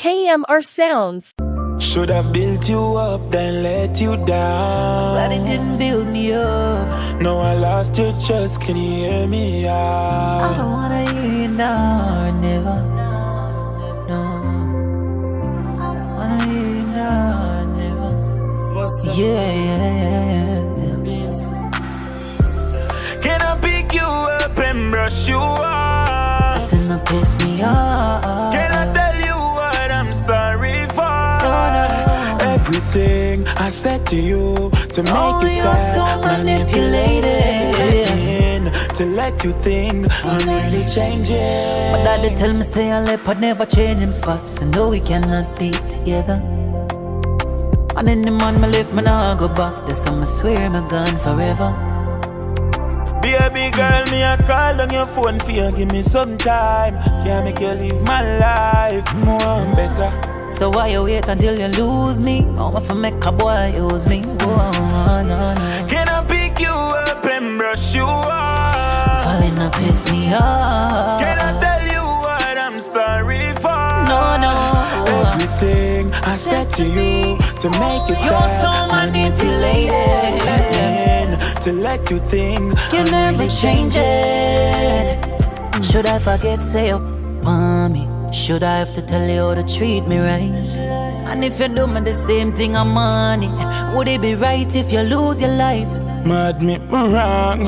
KMRSounds. Should have built you up, then let you down. But it didn't build me up. No, I lost your trust, can you hear me out? I don't wanna hear you now or never. No, I don't wanna hear you now or never. Yeah. Can I pick you up and brush you off? I said no, piss me off. Can I tell you what I'm sorry for? No. Everything I said to you to make you you're sad, so manipulated. to let you think I'm really changing. My daddy tell me say I leopard never change him spots. I know we cannot be together. And in the man me live, me nah go back. That's how I swear I'm gone forever. Baby girl, me a call on your phone for you, give me some time. Can't make you live my life more and better. So why you wait until you lose me? Mama for make a boy use me. Oh, no. Can I pick you up and brush you off? Falling up piss me off. Can I tell you what I'm sorry for? No. Everything I said to you to make you You're sad, so manipulated. to let you think You I'm never really change it. Should I forget say up on me? Should I have to tell you how to treat me right? And if you do me the same thing I'm money, would it be right if you lose your life? Admit me wrong.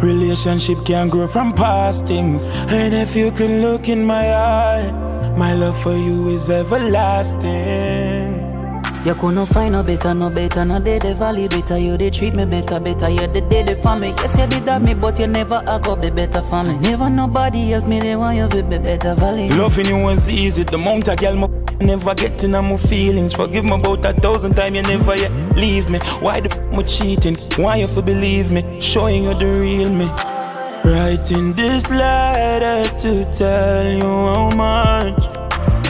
Relationship can grow from past things. And if you could look in my eye, my love for you is everlasting. You couldn't find no better, no day the valley better. You did treat me better, you did daily for me. Yes, you did that me, but you never a go be better for me. Never nobody else me, they want you to be better valley. Loving you was easy, the amount of girl never getting on my feelings. Forgive me about 1,000 times, you never yet leave me. Why the me cheating? Why you for believe me? Showing you the real me. Writing this letter to tell you how much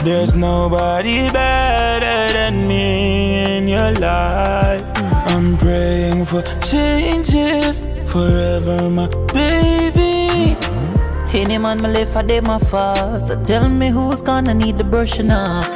there's nobody better than me in your life. I'm praying for changes forever, my baby. Any man me live for them a fall. So tell me who's gonna need the brushing off.